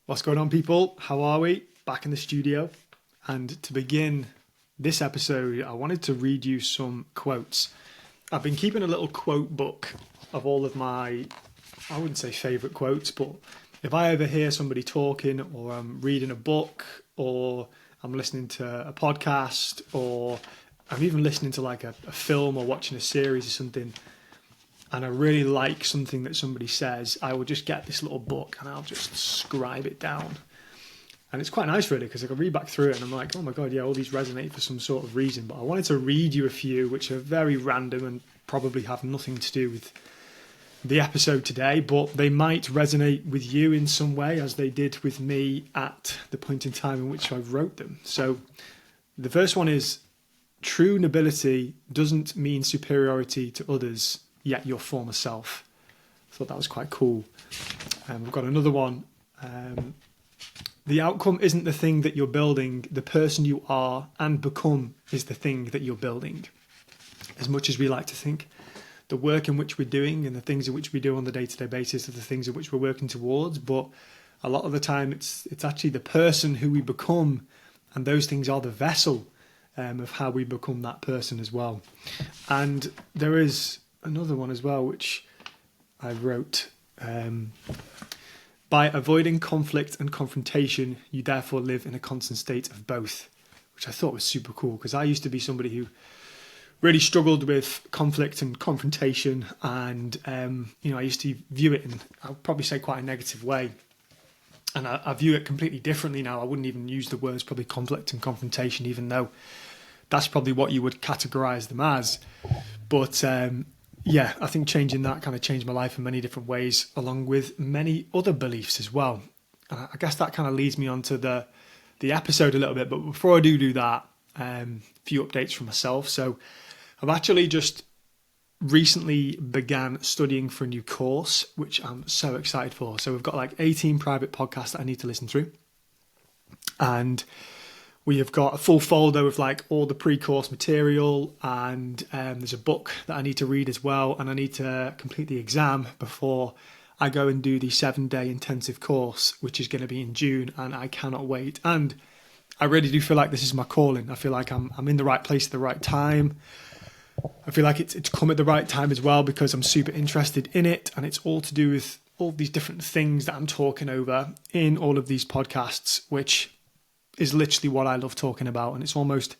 What's going on, people? How are we? Back in the studio. And to begin this episode, I wanted to read you some quotes. I've been keeping a little quote book of all of my, I wouldn't say favourite quotes, but if I ever hear somebody talking, or I'm reading a book, or I'm listening to a podcast, or I'm even listening to like a film or watching a series or something, and I really like something that somebody says, I will just get this little book and I'll just scribe it down. And it's quite nice, really, because I can read back through it and I'm like, oh my God, yeah, all these resonate for some sort of reason. But I wanted to read you a few which are very random and probably have nothing to do with the episode today, but they might resonate with you in some way, as they did with me at the point in time in which I wrote them. So the first one is, true nobility doesn't mean superiority to others, yet your former self. I thought that was quite cool. We've got another one. The outcome isn't the thing that you're building. The person you are and become is the thing that you're building. As much as we like to think the work in which we're doing and the things in which we do on the day-to-day basis are the things in which we're working towards, but a lot of the time it's actually the person who we become, and those things are the vessel of how we become that person as well. And there is another one as well which I wrote. By avoiding conflict and confrontation, you therefore live in a constant state of both, which I thought was super cool, because I used to be somebody who really struggled with conflict and confrontation, and I used to view it in, I'll probably say, quite a negative way. And I view it completely differently now. I wouldn't even use the words probably conflict and confrontation, even though that's probably what you would categorize them as. But yeah, I think changing that kind of changed my life in many different ways, along with many other beliefs as well. I guess that kind of leads me on to the episode a little bit. But before I do that, a few updates from myself. So I've actually just recently began studying for a new course, which I'm so excited for. So we've got like 18 private podcasts that I need to listen through. And we have got a full folder with like all the pre-course material, and there's a book that I need to read as well, and I need to complete the exam before I go and do the 7-day intensive course, which is going to be in June, and I cannot wait. And I really do feel like this is my calling. I feel like I'm in the right place at the right time. I feel like it's come at the right time as well, because I'm super interested in it, and it's all to do with all these different things that I'm talking over in all of these podcasts, which is literally what I love talking about. And it's almost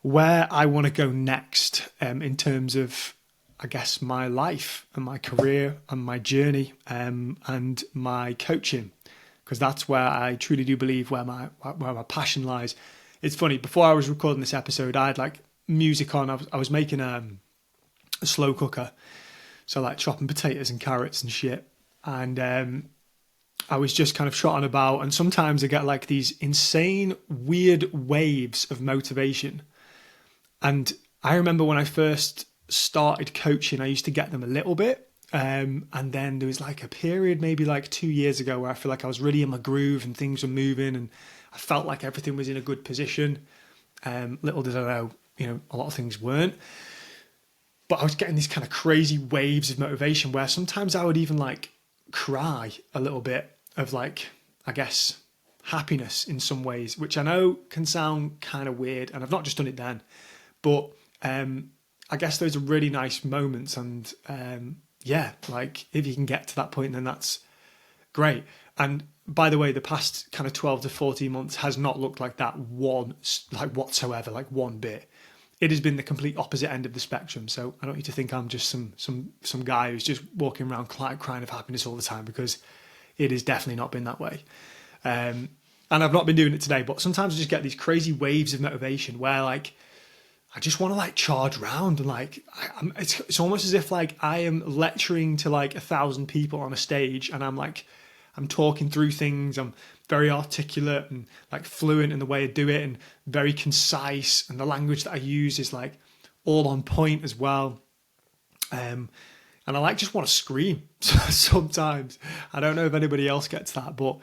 where I want to go next in terms of, I guess, my life and my career and my journey and my coaching, because that's where I truly do believe where my passion lies. It's funny, before I was recording this episode, I had like music on. I was making a slow cooker, so like chopping potatoes and carrots and shit, and I was just kind of trotting about, and sometimes I get like these insane, weird waves of motivation. And I remember when I first started coaching, I used to get them a little bit. And then there was like a period, maybe like 2 years ago, where I feel like I was really in my groove and things were moving and I felt like everything was in a good position. Little did I know, a lot of things weren't. But I was getting these kind of crazy waves of motivation where sometimes I would even like cry a little bit of like, I guess, happiness in some ways, which I know can sound kind of weird, and I've not just done it then, but I guess those are really nice moments, and yeah, like if you can get to that point, then that's great. And by the way, the past kind of 12 to 14 months has not looked like that whatsoever, like one bit. It has been the complete opposite end of the spectrum. So I don't need to think I'm just some guy who's just walking around crying of happiness all the time, because it has definitely not been that way. And I've not been doing it today, but sometimes I just get these crazy waves of motivation where like I just want to like charge around, and like it's almost as if like I am lecturing to like 1,000 people on a stage, and I'm talking through things. I'm very articulate and like fluent in the way I do it, and very concise, and the language that I use is like all on point as well. And I like just want to scream sometimes. I don't know if anybody else gets that, but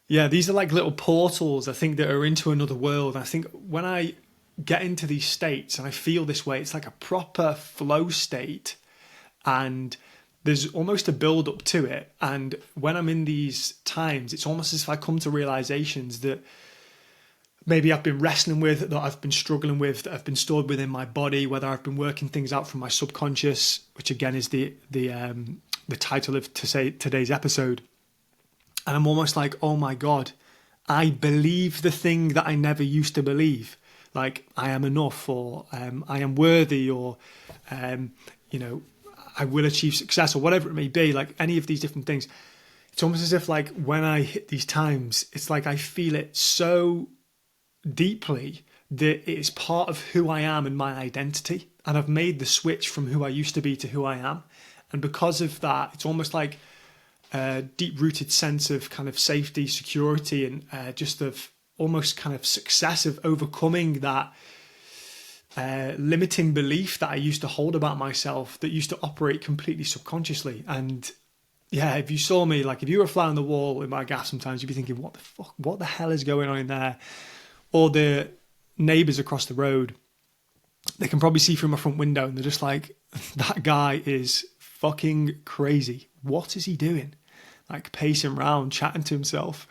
yeah, these are like little portals, I think, that are into another world. And I think when I get into these states and I feel this way, it's like a proper flow state. And there's almost a build up to it. And when I'm in these times, it's almost as if I come to realizations that maybe I've been wrestling with, that I've been struggling with, that have been stored within my body, whether I've been working things out from my subconscious, which again is the title of today's episode. And I'm almost like, oh my God, I believe the thing that I never used to believe. Like I am enough, or I am worthy, or I will achieve success, or whatever it may be, like any of these different things. It's almost as if like when I hit these times, it's like I feel it so deeply that it's part of who I am and my identity. And I've made the switch from who I used to be to who I am. And because of that, it's almost like a deep-rooted sense of kind of safety, security, and just of almost kind of success of overcoming that limiting belief that I used to hold about myself that used to operate completely subconsciously. And yeah, if you saw me, like if you were a fly on the wall in my gaff sometimes, you'd be thinking, what the fuck, what the hell is going on in there? Or the neighbours across the road, they can probably see through my front window and they're just like, that guy is fucking crazy. What is he doing? Like pacing around, chatting to himself.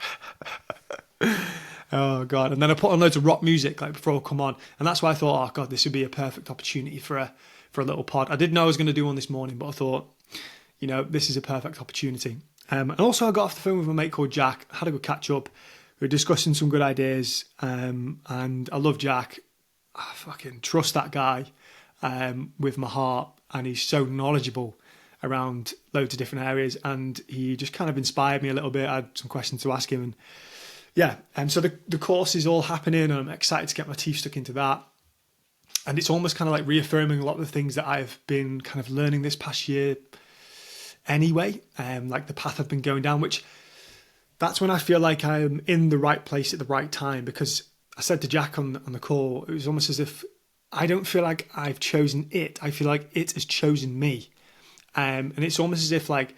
Oh God. And then I put on loads of rock music like before I come on. And that's why I thought, oh God, this would be a perfect opportunity for a little pod. I didn't know I was going to do one this morning, but I thought, this is a perfect opportunity. And also I got off the phone with a mate called Jack, had a good catch up. We were discussing some good ideas. And I love Jack. I fucking trust that guy with my heart. And he's so knowledgeable around loads of different areas. And he just kind of inspired me a little bit. I had some questions to ask him. And yeah, so the course is all happening and I'm excited to get my teeth stuck into that. And it's almost kind of like reaffirming a lot of the things that I've been kind of learning this past year anyway, like the path I've been going down, which that's when I feel like I'm in the right place at the right time. Because I said to Jack on the call, it was almost as if I don't feel like I've chosen it. I feel like it has chosen me. And it's almost as if like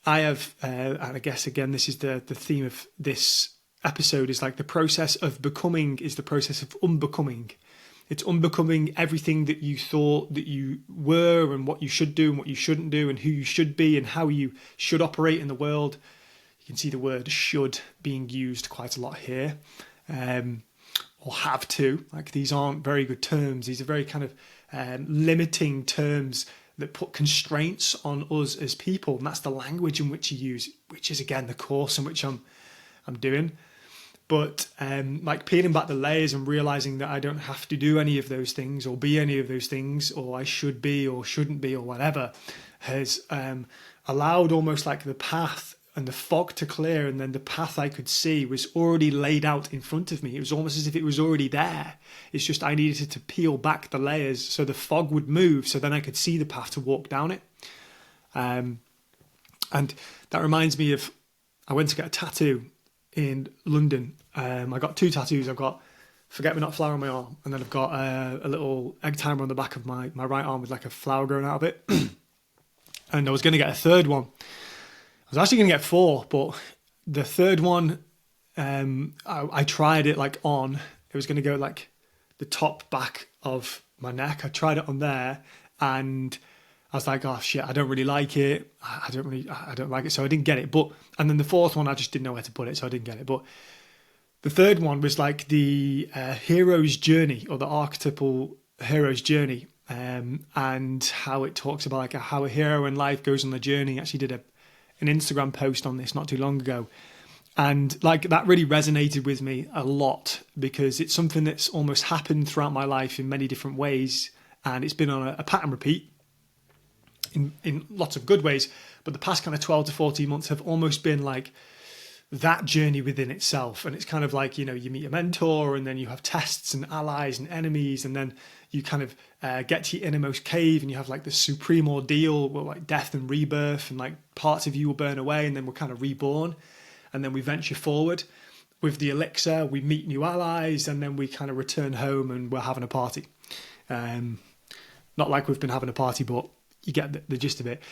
I have, and I guess again, this is the theme of this episode, is like the process of becoming is the process of unbecoming. It's unbecoming everything that you thought that you were and what you should do and what you shouldn't do and who you should be and how you should operate in the world. You can see the word should being used quite a lot here, or have to. Like these aren't very good terms. These are very kind of limiting terms that put constraints on us as people. And that's the language in which you use, which is again the course in which I'm doing. But like peeling back the layers and realizing that I don't have to do any of those things or be any of those things, or I should be or shouldn't be or whatever, has allowed almost like the path and the fog to clear, and then the path I could see was already laid out in front of me. It was almost as if it was already there. It's just I needed to peel back the layers so the fog would move, so then I could see the path to walk down it. And that reminds me of, I went to get a tattoo in London. I got 2 tattoos. I've got Forget Me Not flower on my arm, and then I've got a little egg timer on the back of my right arm with like a flower growing out of it. And I was going to get a third one. I was actually going to get 4, but the third one, I tried it like on. It was going to go like the top back of my neck. I tried it on there, and I was like, oh shit, I don't really like it. I don't like it, so I didn't get it. And then the 4th one, I just didn't know where to put it, so I didn't get it. But the 3rd one was like the hero's journey, or the archetypal hero's journey, and how it talks about like how a hero in life goes on the journey. I actually did an Instagram post on this not too long ago, and like that really resonated with me a lot, because it's something that's almost happened throughout my life in many different ways, and it's been on a pattern repeat in lots of good ways. But the past kind of 12 to 14 months have almost been like that journey within itself. And it's kind of like, you meet a mentor, and then you have tests and allies and enemies, and then you kind of get to your innermost cave, and you have like this supreme ordeal where like death and rebirth, and like parts of you will burn away, and then we're kind of reborn, and then we venture forward with the elixir, we meet new allies, and then we kind of return home and we're having a party. Not like we've been having a party, but you get the gist of it.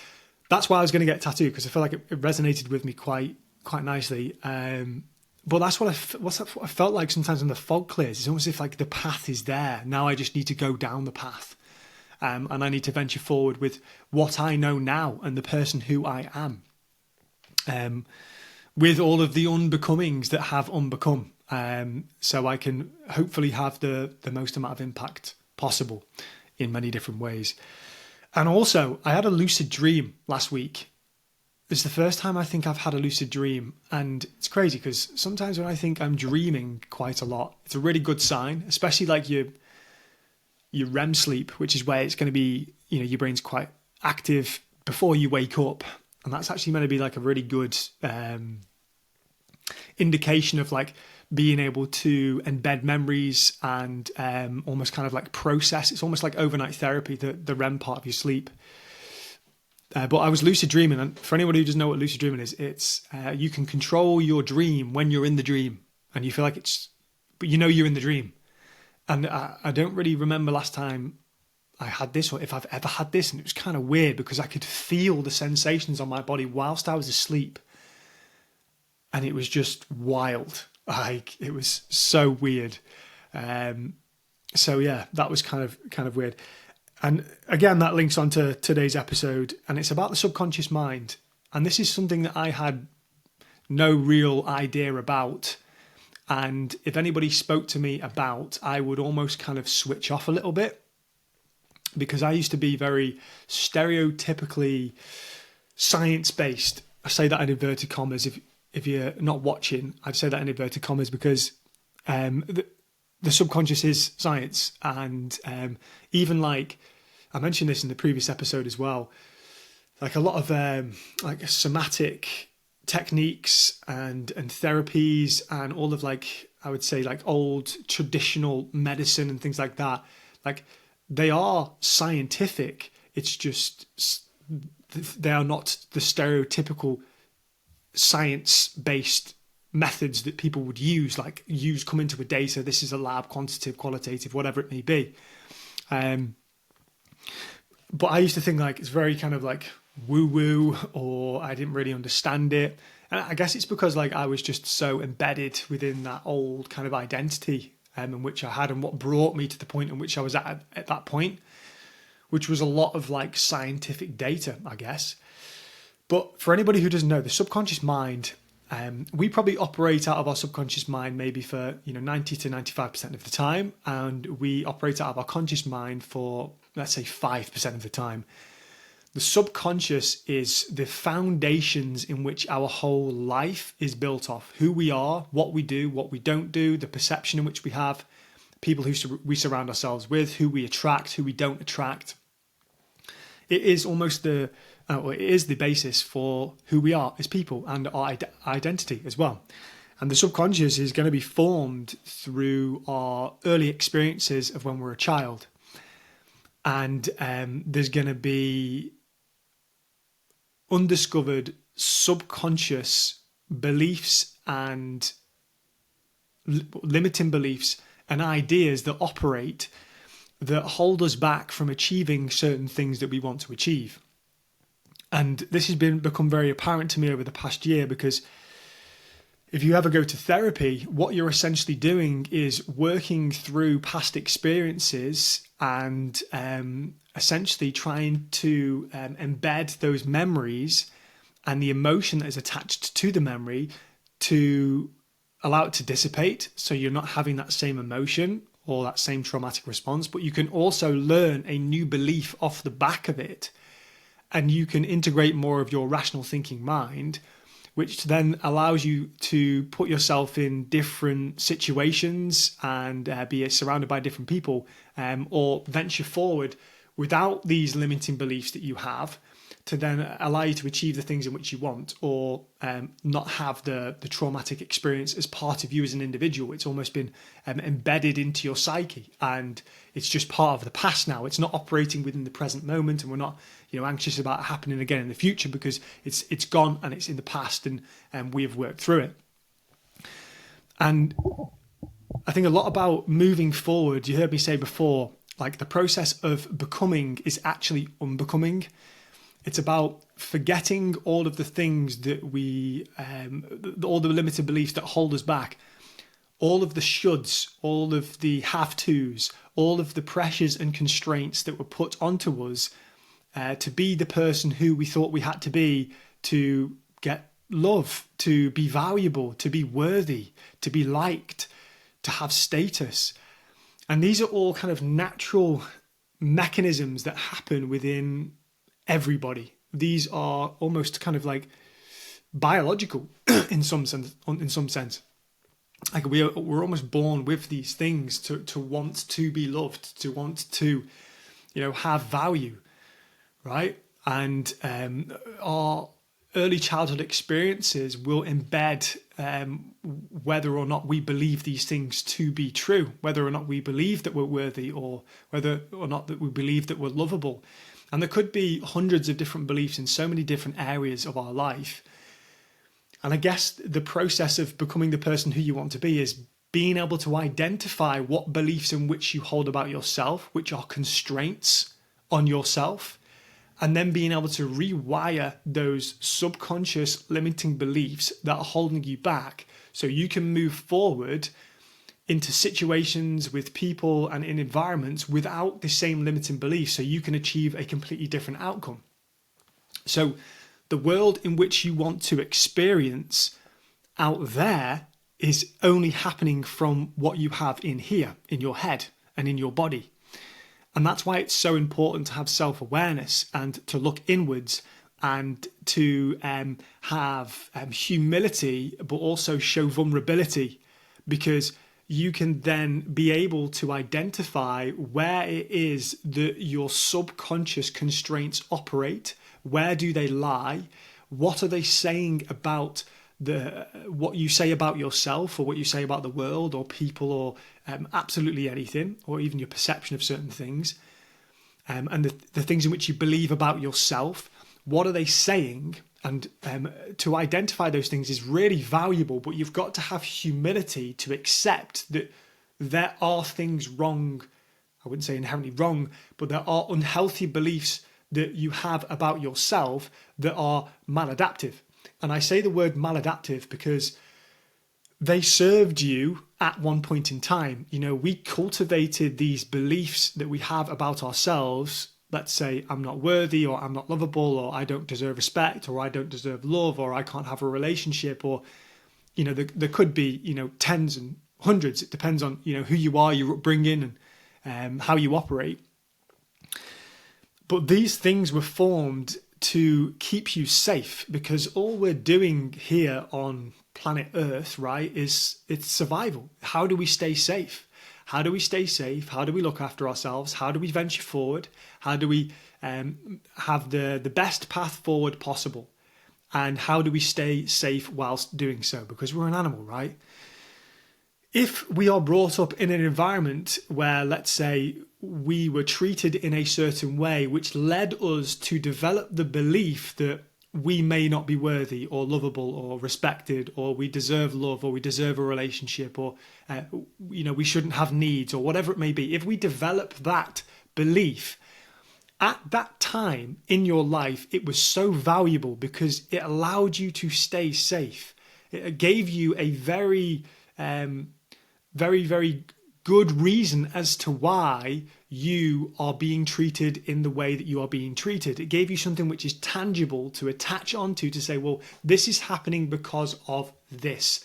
That's why I was going to get tattooed, because I feel like it resonated with me quite nicely. But that's what I felt like sometimes when the fog clears. It's almost as if like the path is there. Now I just need to go down the path. and I need to venture forward with what I know now and the person who I am, with all of the unbecomings that have unbecome, so I can hopefully have the most amount of impact possible in many different ways. And also, I had a lucid dream last week. It's the first time I think I've had a lucid dream, and it's crazy because sometimes when I think I'm dreaming quite a lot, it's a really good sign, especially like your REM sleep, which is where it's going to be, your brain's quite active before you wake up, and that's actually meant to be like a really good indication of like being able to embed memories and almost kind of like process. It's almost like overnight therapy, the REM part of your sleep. But I was lucid dreaming, and for anybody who doesn't know what lucid dreaming is, it's you can control your dream when you're in the dream, and you feel like but you're in the dream. And I don't really remember last time I had this, or if I've ever had this, and it was kind of weird because I could feel the sensations on my body whilst I was asleep, and it was just wild. Like, it was so weird. So yeah, that was kind of weird. And again, that links onto today's episode, and it's about the subconscious mind. And this is something that I had no real idea about. And if anybody spoke to me about, I would almost kind of switch off a little bit, because I used to be very stereotypically science-based. I say that in inverted commas. If you're not watching, I'd say that in inverted commas because the subconscious is science. And even like, I mentioned this in the previous episode as well, like a lot of like somatic techniques and therapies and all of like, I would say like old traditional medicine and things like that, like they are scientific. It's just, they are not the stereotypical science-based methods that people would use, come into a data, this is a lab, quantitative, qualitative, whatever it may be. But I used to think like it's very kind of like woo-woo, or I didn't really understand it. And I guess it's because like I was just so embedded within that old kind of identity in which I had, and what brought me to the point in which I was at that point, which was a lot of like scientific data, I guess. But for anybody who doesn't know, the subconscious mind, we probably operate out of our subconscious mind maybe for 90 to 95% of the time, and we operate out of our conscious mind for, let's say, 5% of the time. The subconscious is the foundations in which our whole life is built off. Who we are, what we do, what we don't do, the perception in which we have, people who we surround ourselves with, who we attract, who we don't attract. It is almost it is the basis for who we are as people and our identity as well. And the subconscious is going to be formed through our early experiences of when we're a child. And there's going to be undiscovered subconscious beliefs and limiting beliefs and ideas that operate, that hold us back from achieving certain things that we want to achieve. And this has become very apparent to me over the past year, because if you ever go to therapy, what you're essentially doing is working through past experiences and essentially trying to embed those memories and the emotion that is attached to the memory to allow it to dissipate, so you're not having that same emotion or that same traumatic response, but you can also learn a new belief off the back of it, and you can integrate more of your rational thinking mind, which then allows you to put yourself in different situations and be surrounded by different people, or venture forward without these limiting beliefs that you have, to then allow you to achieve the things in which you want, or not have the traumatic experience as part of you as an individual. It's almost been embedded into your psyche, and it's just part of the past now. It's not operating within the present moment, and we're not anxious about it happening again in the future, because it's gone and it's in the past, and we have worked through it. And I think a lot about moving forward, you heard me say before, like the process of becoming is actually unbecoming. It's about forgetting all of the things that all the limited beliefs that hold us back, all of the shoulds, all of the have-tos, all of the pressures and constraints that were put onto us to be the person who we thought we had to be, to get love, to be valuable, to be worthy, to be liked, to have status. And these are all kind of natural mechanisms that happen within everybody. These are almost kind of like biological in some sense. Like we're almost born with these things to want to be loved, to want to, have value, right? And our early childhood experiences will embed whether or not we believe these things to be true, whether or not we believe that we're worthy, or whether or not that we believe that we're lovable. And there could be hundreds of different beliefs in so many different areas of our life. And I guess the process of becoming the person who you want to be is being able to identify what beliefs in which you hold about yourself, which are constraints on yourself, and then being able to rewire those subconscious limiting beliefs that are holding you back so you can move forward into situations with people and in environments without the same limiting beliefs, so you can achieve a completely different outcome. So the world in which you want to experience out there is only happening from what you have in here, in your head and in your body. And that's why it's so important to have self-awareness and to look inwards and to have humility, but also show vulnerability, because you can then be able to identify where it is that your subconscious constraints operate. Where do they lie? What are they saying about what you say about yourself, or what you say about the world or people, or absolutely anything, or even your perception of certain things, and the things in which you believe about yourself? What are they saying? And to identify those things is really valuable, but you've got to have humility to accept that there are things wrong. I wouldn't say inherently wrong, but there are unhealthy beliefs that you have about yourself that are maladaptive. And I say the word maladaptive because they served you at one point in time. We cultivated these beliefs that we have about ourselves. Let's say I'm not worthy, or I'm not lovable, or I don't deserve respect, or I don't deserve love, or I can't have a relationship, or, there could be, tens and hundreds. It depends on, who you are, your upbringing, and how you operate. But these things were formed to keep you safe, because all we're doing here on planet Earth, right, it's survival. How do we stay safe? How do we stay safe? How do we look after ourselves? How do we venture forward? How do we have the best path forward possible? And how do we stay safe whilst doing so? Because we're an animal, right? If we are brought up in an environment where, let's say, we were treated in a certain way, which led us to develop the belief that we may not be worthy or lovable or respected, or we deserve love, or we deserve a relationship, or we shouldn't have needs, or whatever it may be. If we develop that belief at that time in your life, it was so valuable because it allowed you to stay safe. It gave you a very, very good reason as to why you are being treated in the way that you are being treated. It gave you something which is tangible to attach onto, to say, well, this is happening because of this.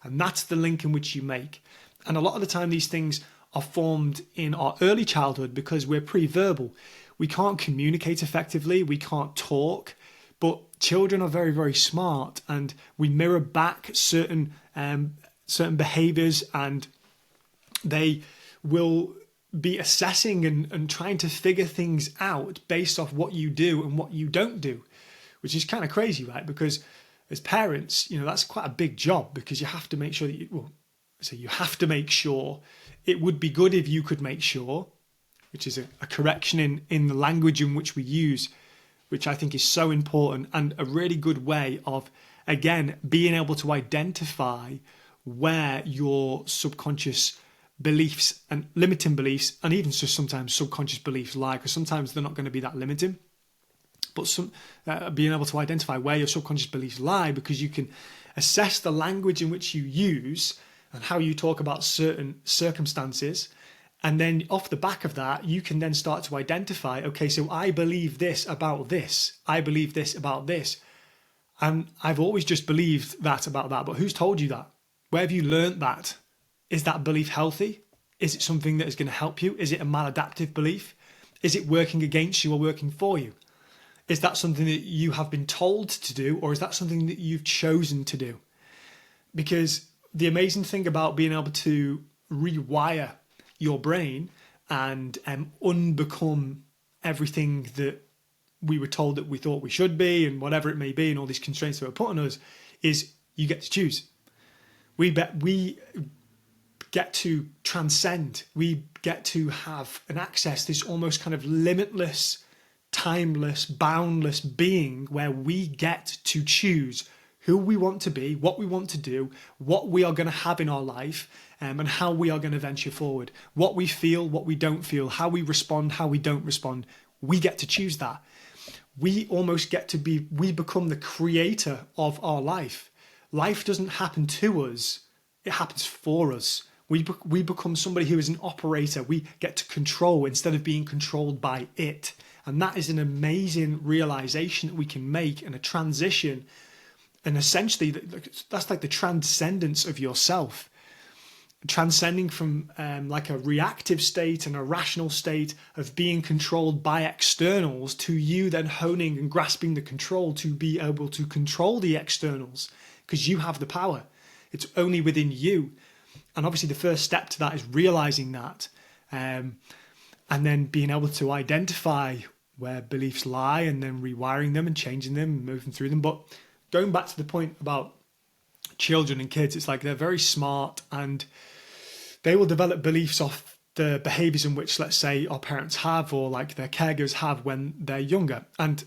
And that's the link in which you make. And a lot of the time these things are formed in our early childhood because we're pre-verbal. We can't communicate effectively. We can't talk. But children are very, very smart, and we mirror back certain behaviors, and they will be assessing and trying to figure things out based off what you do and what you don't do, which is kind of crazy, right? Because as parents, that's quite a big job, because you have to make sure that you have to make sure. It would be good if you could make sure, which is a correction in the language in which we use, which I think is so important, and a really good way of, again, being able to identify where your subconscious beliefs and limiting beliefs, and even just sometimes subconscious beliefs lie, because sometimes they're not going to be that limiting, but being able to identify where your subconscious beliefs lie, because you can assess the language in which you use and how you talk about certain circumstances. And then off the back of that, you can then start to identify, okay, so I believe this about this. I believe this about this. And I've always just believed that about that. But who's told you that? Where have you learnt that? Is that belief healthy? Is it something that is going to help you? Is it a maladaptive belief? Is it working against you or working for you? Is that something that you have been told to do, or is that something that you've chosen to do? Because the amazing thing about being able to rewire your brain and unbecome everything that we were told that we thought we should be, and whatever it may be, and all these constraints that were put on us, is you get to choose. We get to transcend. We get to have an access, this almost kind of limitless, timeless, boundless being where we get to choose who we want to be, what we want to do, what we are going to have in our life, and how we are going to venture forward. What we feel, what we don't feel, how we respond, how we don't respond. We get to choose that. We almost get to be, we become the creator of our life. Life doesn't happen to us, it happens for us. We become somebody who is an operator. We get to control instead of being controlled by it. And that is an amazing realization that we can make, and a transition. And essentially, that's like the transcendence of yourself. Transcending from like a reactive state and a rational state of being controlled by externals, to you then honing and grasping the control to be able to control the externals, because you have the power. It's only within you. And obviously the first step to that is realizing that, and then being able to identify where beliefs lie, and then rewiring them and changing them and moving through them. But going back to the point about children and kids, it's like they're very smart, and they will develop beliefs off the behaviors in which, let's say, our parents have, or like their caregivers have when they're younger. And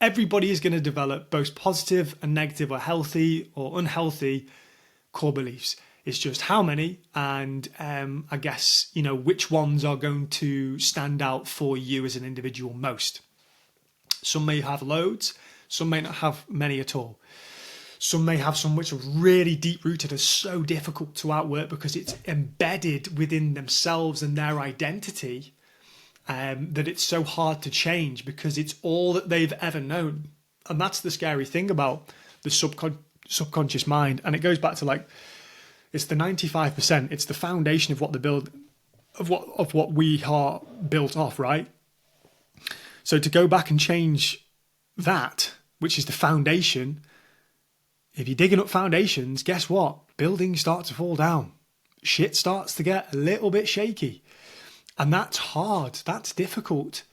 everybody is going to develop both positive and negative, or healthy or unhealthy core beliefs. It's just how many, and I guess, which ones are going to stand out for you as an individual most. Some may have loads, some may not have many at all. Some may have some which are really deep-rooted, are so difficult to outwork because it's embedded within themselves and their identity, that it's so hard to change because it's all that they've ever known. And that's the scary thing about the subconscious mind. And it goes back to like, it's the 95%. It's the foundation of what the build of what we are built off, right? So to go back and change that, which is the foundation, if you're digging up foundations, guess what? Buildings start to fall down. Shit starts to get a little bit shaky. And that's hard. That's difficult.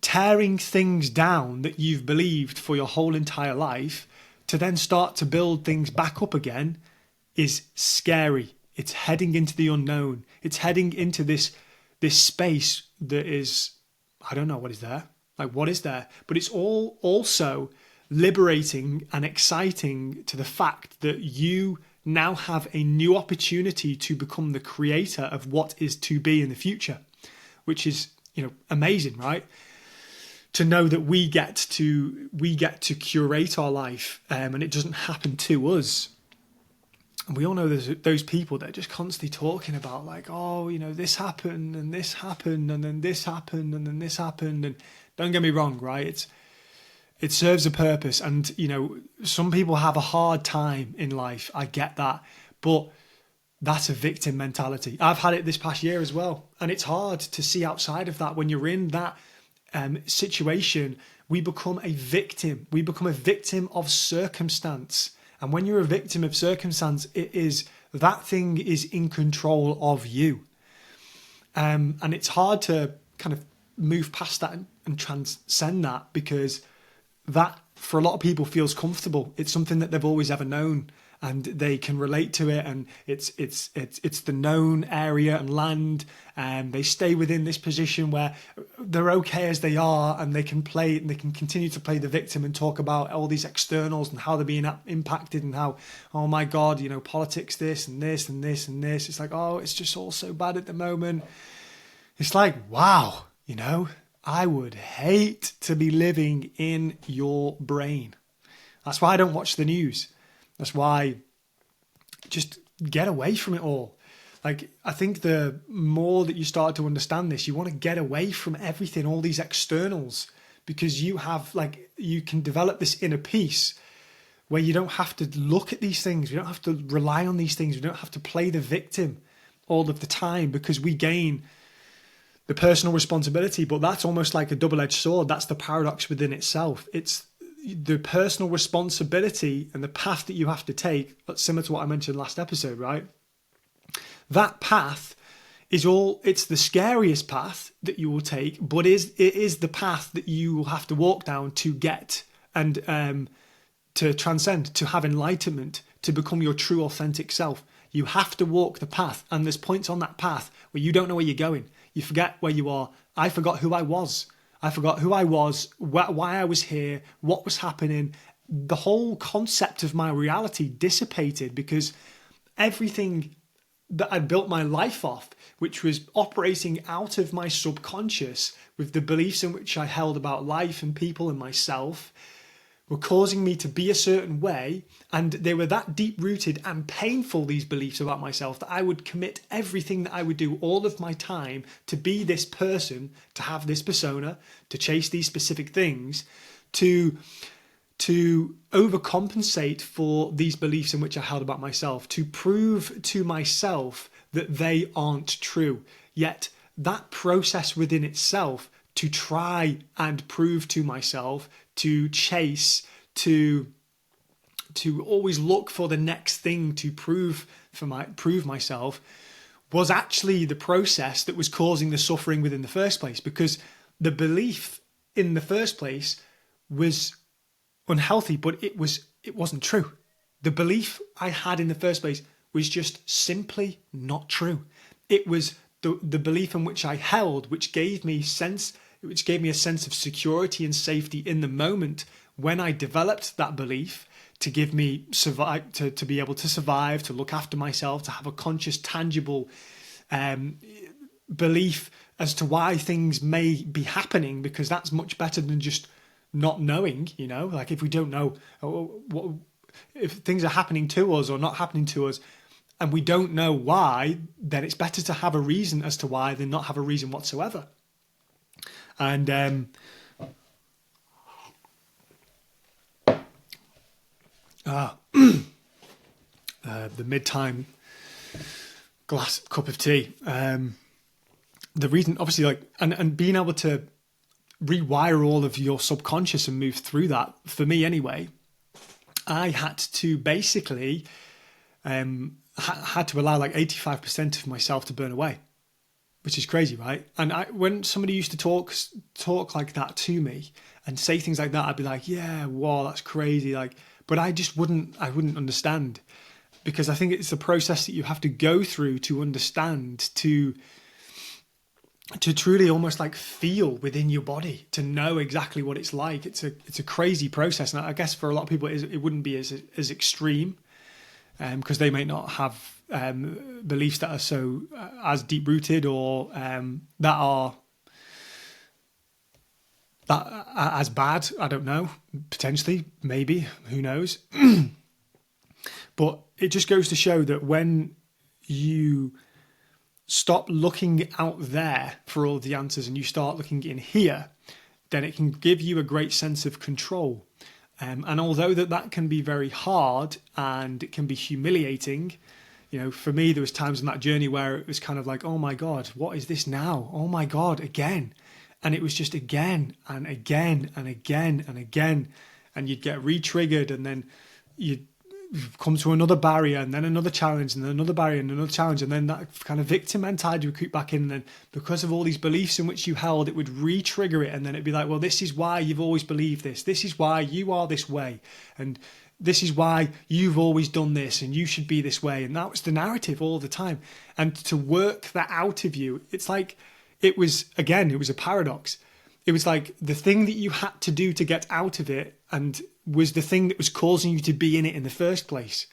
Tearing things down that you've believed for your whole entire life to then start to build things back up again is scary. It's heading into the unknown. It's heading into this space that is, I don't know what is there. Like, what is there? But it's all also liberating and exciting to the fact that you now have a new opportunity to become the creator of what is to be in the future, which is, amazing, right? To know that we get to curate our life, and it doesn't happen to us. And we all know there's those people that are just constantly talking about like, oh, this happened and this happened and then this happened and then this happened. And don't get me wrong, right? It serves a purpose. And, some people have a hard time in life. I get that. But that's a victim mentality. I've had it this past year as well. And it's hard to see outside of that. When you're in that situation, we become a victim. We become a victim of circumstance. And when you're a victim of circumstance, that thing is in control of you. And it's hard to kind of move past that and transcend that, because that for a lot of people feels comfortable. It's something that they've always ever known, and they can relate to it, and it's the known area and land, and they stay within this position where they're okay as they are, and they can continue to play the victim and talk about all these externals and how they're being impacted, and how, oh my God, politics, this and this and this and this. It's like, oh, it's just all so bad at the moment. It's like, wow, I would hate to be living in your brain. That's why I don't watch the news. That's why just get away from it all. Like, I think the more that you start to understand this, you want to get away from everything, all these externals, because you can develop this inner peace where you don't have to look at these things. You don't have to rely on these things. You don't have to play the victim all of the time, because we gain the personal responsibility. But that's almost like a double-edged sword. That's the paradox within itself. It's the personal responsibility and the path that you have to take. That's similar to what I mentioned last episode, right? That path it's the scariest path that you will take, but it is the path that you will have to walk down to get and to transcend, to have enlightenment, to become your true authentic self. You have to walk the path, and there's points on that path where you don't know where you're going. You forget where you are. I forgot who I was. I forgot who I was, why I was here, what was happening. The whole concept of my reality dissipated, because everything that I'd built my life off, which was operating out of my subconscious with the beliefs in which I held about life and people and myself, were causing me to be a certain way. And they were that deep rooted and painful, these beliefs about myself, that I would commit everything that I would do, all of my time, to be this person, to have this persona, to chase these specific things, to overcompensate for these beliefs in which I held about myself, to prove to myself that they aren't true. Yet that process within itself, to try and prove to myself, to chase, to always look for the next thing to prove myself, was actually the process that was causing the suffering within the first place, because the belief in the first place was unhealthy, but it wasn't true. The belief I had in the first place was just simply not true. It was the belief in which I held, which gave me a sense of security and safety in the moment when I developed that belief, to give me survive, to be able to survive, to look after myself, to have a conscious, tangible belief as to why things may be happening, because that's much better than just not knowing. Like, if we don't know if things are happening to us or not happening to us, and we don't know why, then it's better to have a reason as to why than not have a reason whatsoever. And the mid-time cup of tea. The reason, obviously, and being able to rewire all of your subconscious and move through that, for me anyway, I had to basically had to allow 85% of myself to burn away, which is crazy, right? And when somebody used to talk like that to me and say things like that, I'd be like, yeah, wow, that's crazy. But I just wouldn't understand, because I think it's a process that you have to go through to understand, to truly almost feel within your body, to know exactly what it's like. It's a crazy process. And I guess for a lot of people, it wouldn't be as extreme, because they may not have beliefs that are so as deep rooted, or that are as bad. I don't know, potentially, maybe, who knows. But it just goes to show that when you stop looking out there for all the answers and you start looking in here, then it can give you a great sense of control. And although that can be very hard and it can be humiliating, for me, there was times in that journey where it was kind of like, oh my God, what is this now? Oh my God, again. And it was just again and again and again and again. And you'd get re-triggered, and then you'd come to another barrier, and then another challenge, and then another barrier and another challenge. And then that kind of victim mentality would creep back in. And then because of all these beliefs in which you held, it would re-trigger it. And then it'd be like, well, this is why you've always believed this. This is why you are this way. And this is why you've always done this, and you should be this way. And that was the narrative all the time. And to work that out of you, it's like, it was a paradox. It was like the thing that you had to do to get out of it, and was the thing that was causing you to be in it in the first place.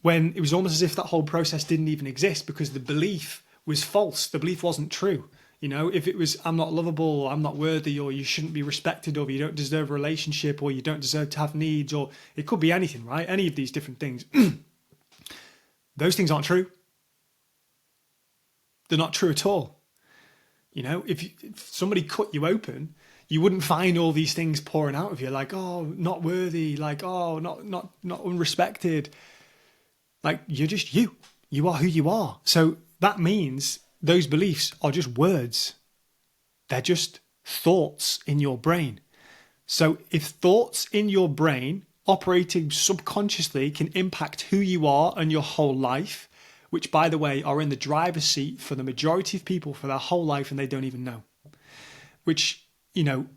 When it was almost as if that whole process didn't even exist, because the belief was false. The belief wasn't true. If it was, I'm not lovable, or I'm not worthy, or you shouldn't be respected, or you don't deserve a relationship, or you don't deserve to have needs, or it could be anything, right? Any of these different things. Those things aren't true. They're not true at all. You know, if somebody cut you open, you wouldn't find all these things pouring out of you, like, oh, not worthy, like, oh, not unrespected. Like, you're just you. You are who you are. So that means those beliefs are just words. They're just thoughts in your brain. So if thoughts in your brain operating subconsciously can impact who you are and your whole life, which, by the way, are in the driver's seat for the majority of people for their whole life and they don't even know, which, you know,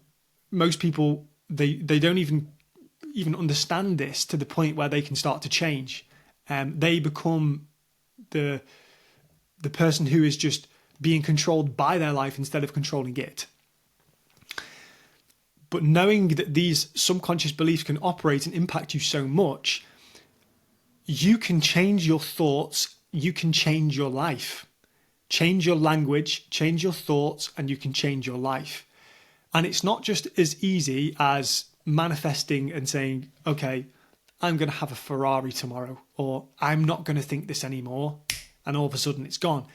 most people, they don't even understand this to the point where they can start to change. They become the person who is just being controlled by their life instead of controlling it. But knowing that these subconscious beliefs can operate and impact you so much, you can change your thoughts, you can change your life. Change your language, change your thoughts, and you can change your life. And it's not just as easy as manifesting and saying, okay, I'm going to have a Ferrari tomorrow, or I'm not going to think this anymore, and all of a sudden it's gone.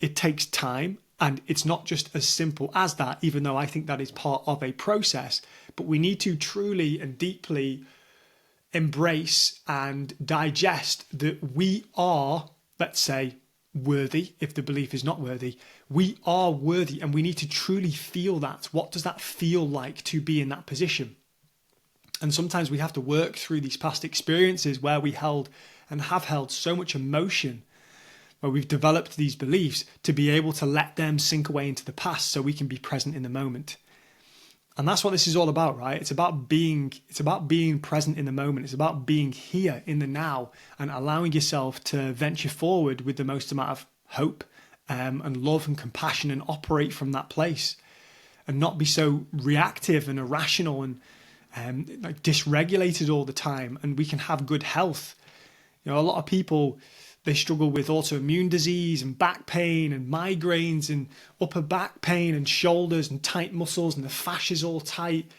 It takes time, and it's not just as simple as that, even though I think that is part of a process. But we need to truly and deeply embrace and digest that we are, let's say, worthy. If the belief is not worthy, we are worthy, and we need to truly feel that. What does that feel like to be in that position? And sometimes we have to work through these past experiences where we held and have held so much emotion, where we've developed these beliefs, to be able to let them sink away into the past so we can be present in the moment. And that's what this is all about, right? It's about being present in the moment. It's about being here in the now and allowing yourself to venture forward with the most amount of hope and love and compassion, and operate from that place and not be so reactive and irrational and like dysregulated all the time. And we can have good health. You know, a lot of people, they struggle with autoimmune disease and back pain and migraines and upper back pain and shoulders and tight muscles, and the fascia's all tight.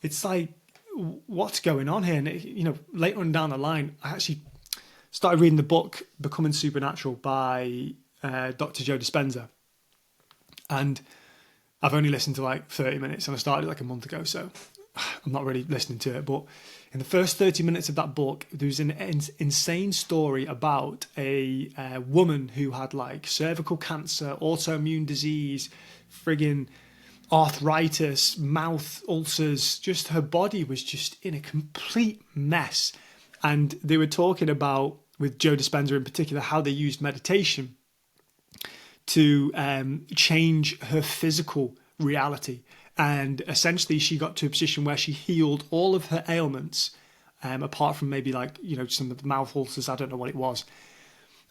It's like, what's going on here? And you know, later on down the line, I actually started reading the book Becoming Supernatural by Dr. Joe Dispenza. And I've only listened to like 30 minutes, and I started like a month ago, so I'm not really listening to it. But in the first 30 minutes of that book, there's an insane story about a woman who had like cervical cancer, autoimmune disease, friggin' arthritis, mouth ulcers. Just her body was just in a complete mess. And they were talking about, with Joe Dispenza in particular, how they used meditation to change her physical reality. And essentially she got to a position where she healed all of her ailments, apart from maybe like, you know, some of the mouth ulcers. I don't know what it was.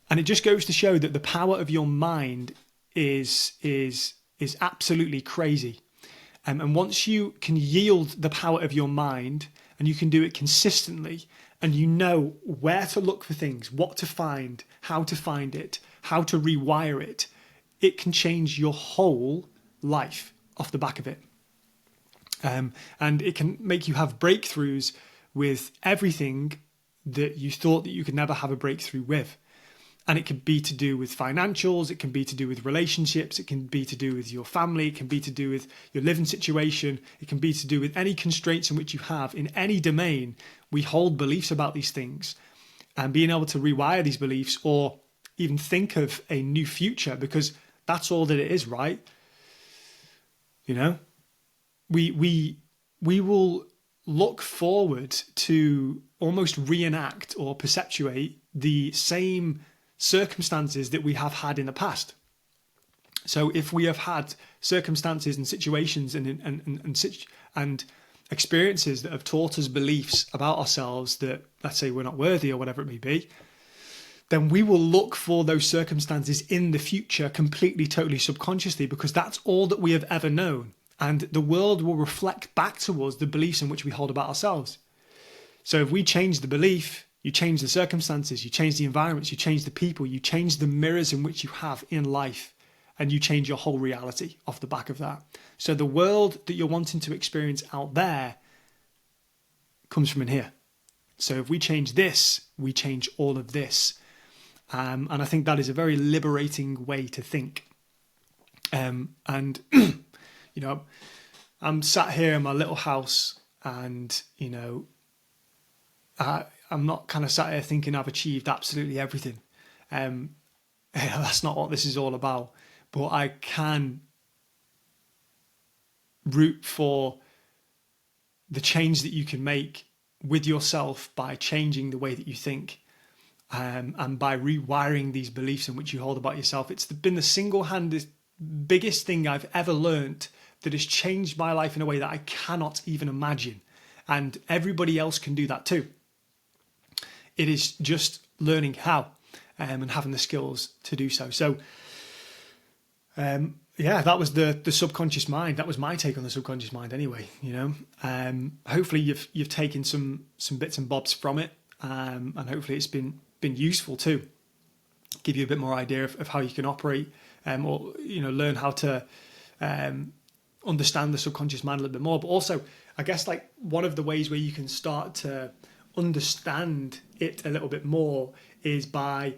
And it just goes to show that the power of your mind is absolutely crazy. And once you can yield the power of your mind, and you can do it consistently, and you know where to look for things, what to find, how to find it, how to rewire it, it can change your whole life off the back of it. And it can make you have breakthroughs with everything that you thought that you could never have a breakthrough with. And it can be to do with financials, it can be to do with relationships, it can be to do with your family, it can be to do with your living situation, it can be to do with any constraints in which you have in any domain. We hold beliefs about these things, and being able to rewire these beliefs, or even think of a new future, because that's all that it is, right? You know, we will look forward to almost reenact or perpetuate the same circumstances that we have had in the past. So if we have had circumstances and situations and experiences that have taught us beliefs about ourselves that, let's say, we're not worthy or whatever it may be, then we will look for those circumstances in the future completely, totally subconsciously, because that's all that we have ever known. And the world will reflect back to us the beliefs in which we hold about ourselves. So if we change the belief, you change the circumstances, you change the environments, you change the people, you change the mirrors in which you have in life, and you change your whole reality off the back of that. So the world that you're wanting to experience out there comes from in here. So if we change this, we change all of this. And I think that is a very liberating way to think. And, I'm sat here in my little house and, I'm not kind of sat here thinking I've achieved absolutely everything. That's not what this is all about. But I can root for the change that you can make with yourself by changing the way that you think, and by rewiring these beliefs in which you hold about yourself. It's been the single-handed biggest thing I've ever learned that has changed my life in a way that I cannot even imagine. And everybody else can do that too. It is just learning how, and having the skills to do so. So, that was the subconscious mind. That was my take on the subconscious mind anyway, Hopefully you've taken some bits and bobs from it, and hopefully it's been useful too. Give you a bit more idea of how you can operate, or learn how to understand the subconscious mind a little bit more. But also, I guess, like, one of the ways where you can start to understand it a little bit more is by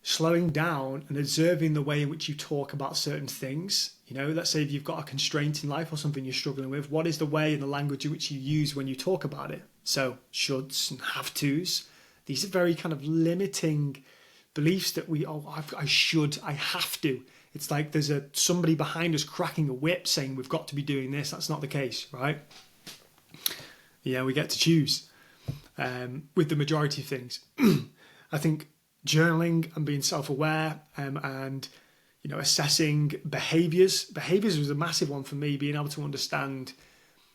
slowing down and observing the way in which you talk about certain things. Let's say if you've got a constraint in life or something you're struggling with, what is the way and the language in which you use when you talk about it? So shoulds and have tos, these are very kind of limiting beliefs that I should, I have to. It's like there's somebody behind us cracking a whip saying we've got to be doing this. That's not the case, right? We get to choose with the majority of things. I think journaling and being self-aware, and assessing behaviors was a massive one for me. Being able to understand,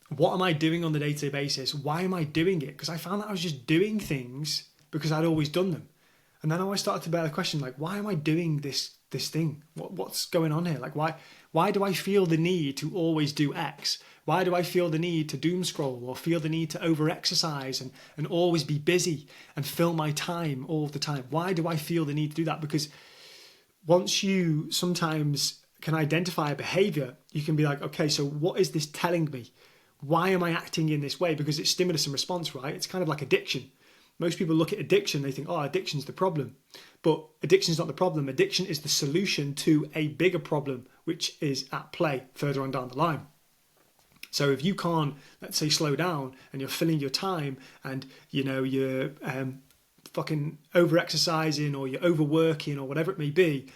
what am I doing on the day-to-day basis? Why am I doing it? Because I found that I was just doing things because I'd always done them. And then I started to bear the question, like, why am I doing this thing? What's going on here? Like, why do I feel the need to always do X? Why do I feel the need to doom scroll, or feel the need to over-exercise and always be busy and fill my time all the time? Why do I feel the need to do that? Because once you sometimes can identify a behavior, you can be like, okay, so what is this telling me? Why am I acting in this way? Because it's stimulus and response, right? It's kind of like addiction. Most people look at addiction, they think, addiction's the problem. But addiction's not the problem. Addiction is the solution to a bigger problem, which is at play further on down the line. So if you can't, let's say, slow down, and you're filling your time, and you're fucking over-exercising, or you're overworking, or whatever it may be,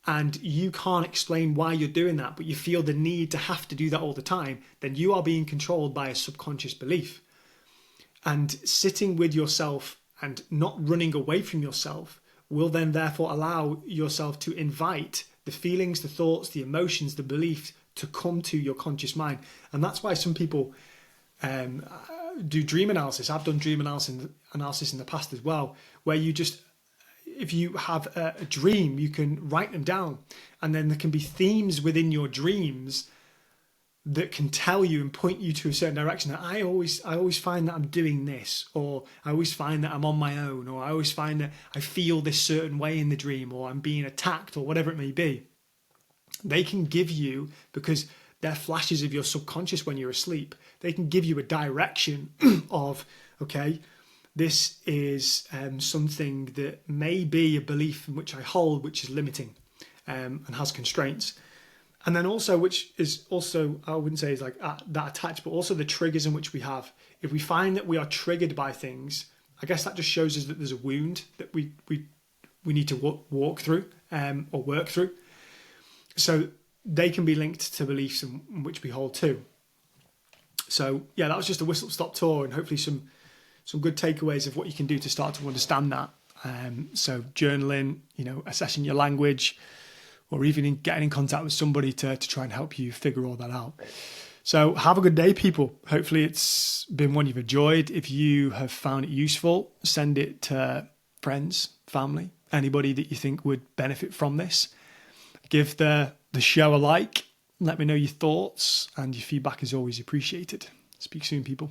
and you can't explain why you're doing that, but you feel the need to have to do that all the time, then you are being controlled by a subconscious belief. And sitting with yourself and not running away from yourself will then therefore allow yourself to invite the feelings, the thoughts, the emotions, the beliefs to come to your conscious mind. And that's why some people do dream analysis. I've done dream analysis in the past as well, where you just, if you have a dream, you can write them down, and then there can be themes within your dreams that can tell you and point you to a certain direction. That I always find that I'm doing this, or I always find that I'm on my own, or I always find that I feel this certain way in the dream, or I'm being attacked, or whatever it may be. They can give you, because they're flashes of your subconscious when you're asleep, they can give you a direction of, okay, this is something that may be a belief in which I hold, which is limiting, and has constraints. And then also, which is also, I wouldn't say is like that attached, but also the triggers in which we have. If we find that we are triggered by things, I guess that just shows us that there's a wound that we need to walk through, or work through. So they can be linked to beliefs in which we hold too. So yeah, that was just a whistle-stop tour, and hopefully some good takeaways of what you can do to start to understand that. So journaling, assessing your language, or even getting in contact with somebody to try and help you figure all that out. So have a good day, people. Hopefully it's been one you've enjoyed. If you have found it useful, send it to friends, family, anybody that you think would benefit from this. Give the show a like. Let me know your thoughts, and your feedback is always appreciated. Speak soon, people.